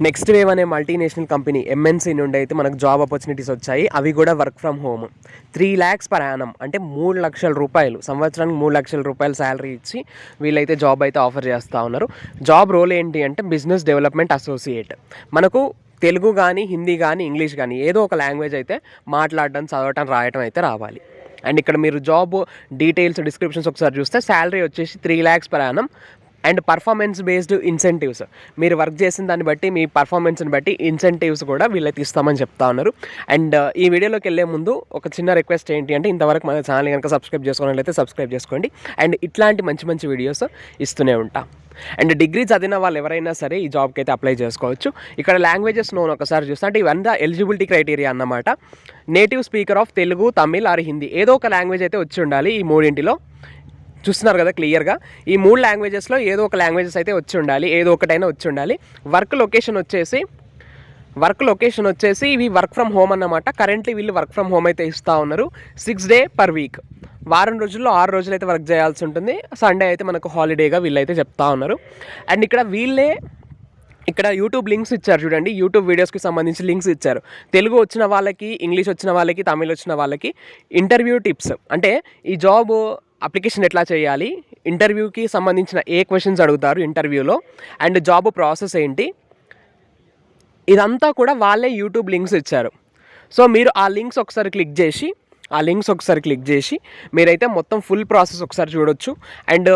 Next wave అనే multinational company MNC నుండి అయితే మనకు జాబ్ ఆపర్చునిటీస్ వచ్చాయి. అవి కూడా work from home. 3 lakhs per annum అంటే 3 లక్షల రూపాయలు, సంవత్సరానికి 3 లక్షల రూపాయలు శాలరీ ఇచ్చి వీళ్ళైతే జాబ్ అయితే ఆఫర్ చేస్తూ ఉన్నారు. జాబ్ రోల్ ఏంటి అంటే బిజినెస్ డెవలప్మెంట్ అసోసియేట్. మనకు తెలుగు కానీ, హిందీ కానీ, ఇంగ్లీష్ కానీ ఏదో ఒక లాంగ్వేజ్ అయితే మాట్లాడడం, చదవటం, రాయటం అయితే రావాలి. అండ్ ఇక్కడ మీరు జాబ్ డీటెయిల్స్, డిస్క్రిప్షన్స్ ఒకసారి చూస్తే శాలరీ వచ్చేసి 3 lakhs per annum and performance based incentives. మీరు వర్క్ చేసిన దాన్ని బట్టి, మీ పర్ఫార్మెన్స్ని బట్టి ఇన్సెంటివ్స్ కూడా వీళ్ళైతే ఇస్తామని చెప్తా ఉన్నారు. అండ్ ఈ వీడియోలోకి వెళ్ళే ముందు ఒక చిన్న రిక్వెస్ట్ ఏంటి అంటే, ఇంతవరకు మన ఛానల్ కనుక సబ్స్క్రైబ్ చేసుకోవాలైతే సబ్స్క్రైబ్ చేసుకోండి. అండ్ ఇట్లాంటి మంచి మంచి వీడియోస్ ఇస్తూనే ఉంటాం. అండ్ డిగ్రీ చదివిన వాళ్ళు ఎవరైనా సరే ఈ జాబ్కి అయితే అప్లై చేసుకోవచ్చు. ఇక్కడ లాంగ్వేజెస్ నోన్ ఒకసారి చూస్తే అంటే ఇవన్నీ ఎలిజిబిలిటీ క్రైటీరియా అన్నమాట. Native speaker of Telugu, Tamil or Hindi ఏదో ఒక లాంగ్వేజ్ అయితే వచ్చి ఉండాలి. ఈ మూడింటిలో చూస్తున్నారు కదా క్లియర్గా, ఈ 3 లాంగ్వేజెస్లో ఏదో ఒక లాంగ్వేజెస్ అయితే వచ్చి ఉండాలి, ఏదో ఒకటైనా వచ్చి ఉండాలి. వర్క్ లొకేషన్ వచ్చేసి ఇవి వర్క్ ఫ్రమ్ హోమ్ అన్నమాట. కరెంట్లీ వీళ్ళు వర్క్ ఫ్రమ్ హోమ్ అయితే ఇస్తూ ఉన్నారు. 6 days per week. వారం రోజుల్లో 6 రోజులు అయితే వర్క్ చేయాల్సి ఉంటుంది. సండే అయితే మనకు హాలిడేగా వీళ్ళైతే చెప్తా ఉన్నారు. అండ్ ఇక్కడ యూట్యూబ్ లింక్స్ ఇచ్చారు చూడండి. యూట్యూబ్ వీడియోస్కి సంబంధించి లింక్స్ ఇచ్చారు. తెలుగు వచ్చిన వాళ్ళకి, ఇంగ్లీష్ వచ్చిన వాళ్ళకి, తమిళ్ వచ్చిన వాళ్ళకి ఇంటర్వ్యూ టిప్స్, అంటే ఈ జాబ్ అప్లికేషన్ ఎట్లా చేయాలి, ఇంటర్వ్యూకి సంబంధించిన ఏ క్వశ్చన్స్ అడుగుతారు ఇంటర్వ్యూలో, అండ్ జాబ్ ప్రాసెస్ ఏంటి, ఇదంతా కూడా వాళ్ళే యూట్యూబ్ లింక్స్ ఇచ్చారు. సో మీరు ఆ లింక్స్ ఒకసారి క్లిక్ చేసి మీరైతే మొత్తం ఫుల్ ప్రాసెస్ ఒకసారి చూడొచ్చు. అండ్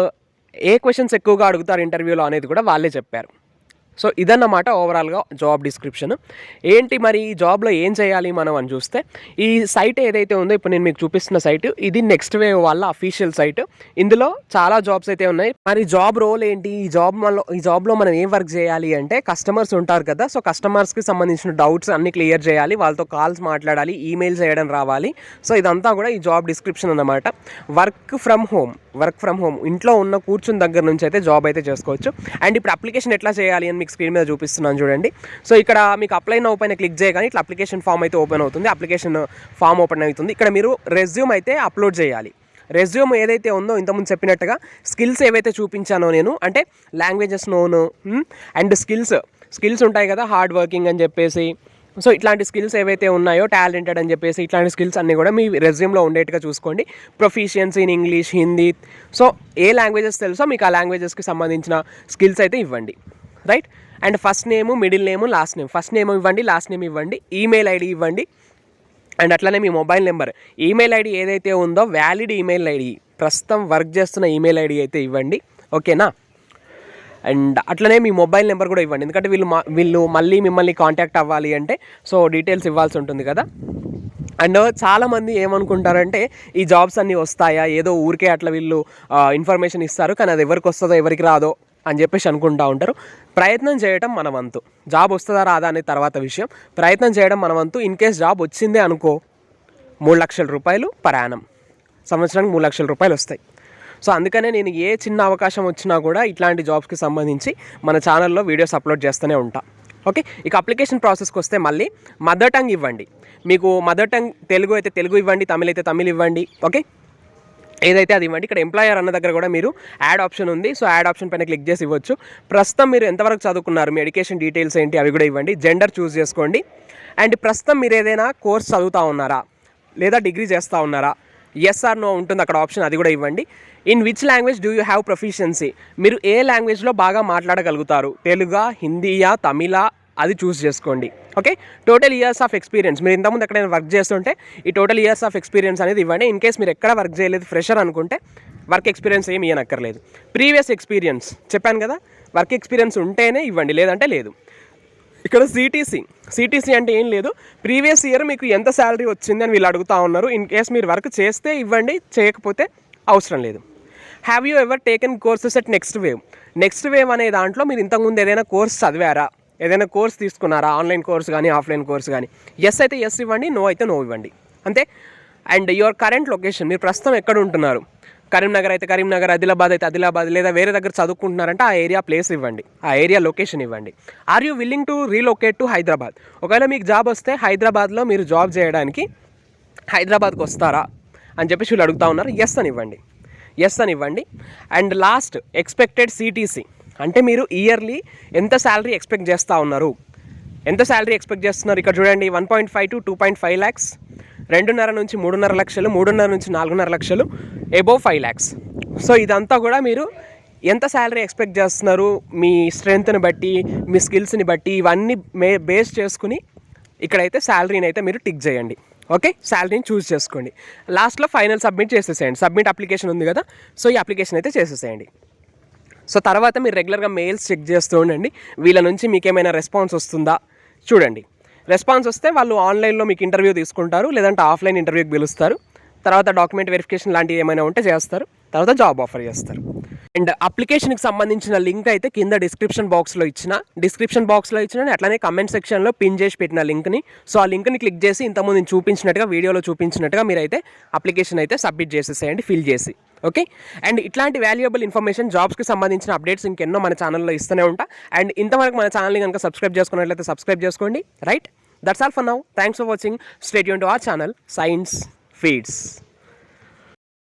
ఏ క్వశ్చన్స్ ఎక్కువగా అడుగుతారు ఇంటర్వ్యూలో అనేది కూడా వాళ్ళే చెప్పారు. సో ఇదన్నమాట ఓవరాల్గా జాబ్ డిస్క్రిప్షన్. ఏంటి మరి ఈ జాబ్లో ఏం చేయాలి మనం అని చూస్తే, ఈ సైట్ ఏదైతే ఉందో ఇప్పుడు నేను మీకు చూపిస్తున్న సైట్, ఇది నెక్స్ట్ వేవ్ వాళ్ళ అఫీషియల్ సైట్. ఇందులో చాలా జాబ్స్ అయితే ఉన్నాయి. మరి జాబ్ రోల్ ఏంటి, ఈ జాబ్లో మనం ఏం వర్క్ చేయాలి అంటే, కస్టమర్స్ ఉంటారు కదా, సో కస్టమర్స్కి సంబంధించిన డౌట్స్ అన్ని క్లియర్ చేయాలి, వాళ్ళతో కాల్స్ మాట్లాడాలి, ఈమెయిల్ చేయడం రావాలి. సో ఇదంతా కూడా ఈ జాబ్ డిస్క్రిప్షన్ అన్నమాట. వర్క్ ఫ్రమ్ హోమ్ ఇంట్లో ఉన్న కూర్చుని దగ్గర నుంచి అయితే జాబ్ అయితే చేసుకోవచ్చు. అండ్ ఇప్పుడు అప్లికేషన్ ఎట్లా చేయాలి అని మీకు స్క్రీన్ మీద చూపిస్తున్నాను చూడండి. సో ఇక్కడ మీకు అప్లై నౌ పైన క్లిక్ చేయగానే ఇట్లా అప్లికేషన్ ఫామ్ అయితే ఓపెన్ అవుతుంది. అప్లికేషన్ ఫామ్ ఓపెన్ అవుతుంది. ఇక్కడ మీరు రెజ్యూమ్ అయితే అప్లోడ్ చేయాలి. రెజ్యూమ్ ఏదైతే ఉందో ఇంతకుముందు చెప్పినట్టుగా స్కిల్స్ ఏవైతే చూపించానో నేను, అంటే లాంగ్వేజెస్ నోను అండ్ స్కిల్స్ ఉంటాయి కదా, హార్డ్ వర్కింగ్ అని చెప్పేసి, సో ఇట్లాంటి స్కిల్స్ ఏవైతే ఉన్నాయో, టాలెంటెడ్ అని చెప్పేసి, ఇట్లాంటి స్కిల్స్ అన్నీ కూడా మీ రెజ్యూమ్లో ఉండేట్టుగా చూసుకోండి. Proficiency in English, Hindi, so A languages తెలుసో మీకు ఆ లాంగ్వేజెస్కి సంబంధించిన స్కిల్స్ అయితే ఇవ్వండి, right. And first name, middle name, last name. First name ఇవ్వండి, లాస్ట్ నేమ్ ఇవ్వండి, ఈమెయిల్ ఐడి ఇవ్వండి. అండ్ అట్లనే మీ మొబైల్ నెంబర్, ఈమెయిల్ ఐడి ఏదైతే ఉందో వ్యాలిడ్ ఈమెయిల్ ఐడి, ప్రస్తుతం వర్క్ చేస్తున్న ఈమెయిల్ ఐడి అయితే ఇవ్వండి, ఓకేనా. అండ్ అట్లనే మీ మొబైల్ నెంబర్ కూడా ఇవ్వండి, ఎందుకంటే వీళ్ళు మళ్ళీ మిమ్మల్ని కాంటాక్ట్ అవ్వాలి అంటే సో డీటెయిల్స్ ఇవ్వాల్సి ఉంటుంది కదా. అండ్ చాలామంది ఏమనుకుంటారంటే ఈ జాబ్స్ అన్నీ వస్తాయా, ఏదో ఊరికే అట్లా వీళ్ళు ఇన్ఫర్మేషన్ ఇస్తారు, కానీ అది ఎవరికి వస్తుందో ఎవరికి రాదో అని చెప్పేసి అనుకుంటూ ఉంటారు. ప్రయత్నం చేయడం మన వంతు. జాబ్ వస్తుందా రాదా అనే తర్వాత విషయం, ప్రయత్నం చేయడం మన వంతు. ఇన్ కేస్ జాబ్ వచ్చిందే అనుకో, 3 లక్షల రూపాయలు per annum, సంవత్సరానికి 3 లక్షల రూపాయలు వస్తాయి. సో అందుకనే నేను ఏ చిన్న అవకాశం వచ్చినా కూడా ఇట్లాంటి జాబ్స్కి సంబంధించి మన ఛానల్లో వీడియోస్ అప్లోడ్ చేస్తూనే ఉంటా, ఓకే. ఇక అప్లికేషన్ ప్రాసెస్కి వస్తే మళ్ళీ మదర్ టంగ్ ఇవ్వండి. మీకు మదర్ టంగ్ తెలుగు అయితే తెలుగు ఇవ్వండి, తమిళ్ అయితే తమిళ్ ఇవ్వండి, ఓకే. ఏదైతే అది ఇవ్వండి. ఇక్కడ ఎంప్లాయర్ అన్న దగ్గర కూడా మీరు యాడ్ ఆప్షన్ ఉంది, సో యాడ్ ఆప్షన్ పైన క్లిక్ చేసి ఇవ్వచ్చు. ప్రస్తుతం మీరు ఎంతవరకు చదువుకున్నారు, మీ ఎడ్యుకేషన్ డీటెయిల్స్ ఏంటి అవి కూడా ఇవ్వండి. జెండర్ చూస్ చేసుకోండి. అండ్ ప్రస్తుతం మీరు ఏదైనా కోర్స్ చదువుతూ ఉన్నారా లేదా డిగ్రీ చేస్తూ ఉన్నారా, ఎస్ ఆర్ నో ఉంటుంది అక్కడ ఆప్షన్, అది కూడా ఇవ్వండి. In which language do you have proficiency, మీరు ఏ లాంగ్వేజ్లో బాగా మాట్లాడగలుగుతారు, తెలుగా, హిందీయా, తమిళా, అది చూస్ చేసుకోండి, okay. Total years of experience, మీరు ఇంతకుముందు ఎక్కడైనా వర్క్ చేస్తుంటే ఈ టోటల్ ఇయర్స్ ఆఫ్ ఎక్స్పీరియన్స్ అనేది ఇవ్వండి. ఇన్ కేస్ మీరు ఎక్కడ వర్క్ చేయలేదు, ఫ్రెషర్ అనుకుంటే వర్క్ ఎక్స్పీరియన్స్ ఏమి ఇవ్వనక్కర్లేదు. ప్రీవియస్ ఎక్స్పీరియన్స్ చెప్పాను కదా, వర్క్ ఎక్స్పీరియన్స్ ఉంటేనే ఇవ్వండి, లేదంటే లేదు. ఇక్కడ సిటీసీ అంటే ఏం లేదు, ప్రీవియస్ ఇయర్ మీకు ఎంత శాలరీ వచ్చింది అని వీళ్ళు అడుగుతూ ఉన్నారు. ఇన్ కేస్ మీరు వర్క్ చేస్తే ఇవ్వండి, చేయకపోతే అవసరం లేదు. Have you ever taken courses at next wave అనే దాంట్లో మీరు ఇంతకుముందు ఏదైనా కోర్స్ చదివారా, ఏదైనా కోర్స్ తీసుకున్నారా, ఆన్లైన్ కోర్స్ కానీ ఆఫ్లైన్ కోర్స్ కానీ, ఎస్ అయితే ఎస్ ఇవ్వండి, నో అయితే నో ఇవ్వండి, అంతే. అండ్ యువర్ కరెంట్ లొకేషన్, మీరు ప్రస్తుతం ఎక్కడ ఉంటున్నారు, కరీంనగర్ అయితే కరీంనగర్, ఆదిలాబాద్ అయితే ఆదిలాబాద్, లేదా వేరే దగ్గర చదువుకుంటున్నారంటే ఆ ఏరియా ప్లేస్ ఇవ్వండి, ఆ ఏరియా లొకేషన్ ఇవ్వండి. Are you willing to relocate to Hyderabad, ఒకవేళ మీకు జాబ్ వస్తే హైదరాబాద్లో మీరు జాబ్ చేయడానికి హైదరాబాద్కి వస్తారా అని చెప్పేసి వీళ్ళు అడుగుతూ ఉన్నారు, ఎస్ అని ఇవ్వండి. అండ్ లాస్ట్ ఎక్స్పెక్టెడ్ సిటీసీ, అంటే మీరు ఇయర్లీ ఎంత శాలరీ ఎక్స్పెక్ట్ చేస్తూ ఉన్నారు, ఎంత శాలరీ ఎక్స్పెక్ట్ చేస్తున్నారు ఇక్కడ చూడండి. 1.5 to 2.5 lakhs, 2.5 నుంచి 3.5 లక్షలు, 3.5 నుంచి 4.5 లక్షలు, అబోవ్ 5 lakhs. సో ఇదంతా కూడా మీరు ఎంత శాలరీ ఎక్స్పెక్ట్ చేస్తున్నారు మీ స్ట్రెంగ్త్ని బట్టి, మీ స్కిల్స్ని బట్టి, ఇవన్నీ బేస్ చేసుకుని ఇక్కడైతే శాలరీని అయితే మీరు టిక్ చేయండి. ఓకే, శాలరీని చూస్ చేసుకోండి. లాస్ట్లో ఫైనల్ సబ్మిట్ చేసేసేయండి. సబ్మిట్ అప్లికేషన్ ఉంది కదా, సో ఈ అప్లికేషన్ అయితే చేసేసేయండి. సో తర్వాత మీరు రెగ్యులర్గా మెయిల్స్ చెక్ చేస్తూ ఉండండి. వీళ్ళ నుంచి మీకు ఏమైనా రెస్పాన్స్ వస్తుందా చూడండి. రెస్పాన్స్ వస్తే వాళ్ళు ఆన్లైన్లో మీకు ఇంటర్వ్యూ తీసుకుంటారు, లేదంటే ఆఫ్లైన్ ఇంటర్వ్యూకి పిలుస్తారు. తర్వాత డాక్యుమెంట్ వెరిఫికేషన్ లాంటివి ఏమైనా ఉంటే చేస్తారు. తర్వాత జాబ్ ఆఫర్ చేస్తారు. అండ్ అప్లికేషన్కి సంబంధించిన లింక్ అయితే కింద డిస్క్రిప్షన్ బాక్స్లో ఇచ్చిన అట్లానే కమెంట్ సెక్షన్లో పిన్ చేసి పెట్టిన లింక్ని. సో ఆ లింక్ని క్లిక్ చేసి ఇంతకుముందు నేను చూపించినట్టుగా, వీడియోలో చూపించినట్టుగా మీరైతే అప్లికేషన్ అయితే సబ్మిట్ చేసేసేయండి, ఫిల్ చేసి. ఓకే, అండ్ ఇట్లాంటి వాల్యుయబుల్ ఇన్ఫర్మేషన్, జాబ్స్కి సంబంధించిన అప్డేట్స్ ఇంకెన్నో మన ఛానల్లో ఇస్తూనే ఉంటా. అండ్ ఇంతవరకు మన ఛానల్ని కనుక సబ్స్క్రైబ్ చేసుకున్నట్లయితే సబ్స్క్రైబ్ చేసుకోండి. Right, that's all for now. Thanks for watching. Stay tune to our channel Science feeds.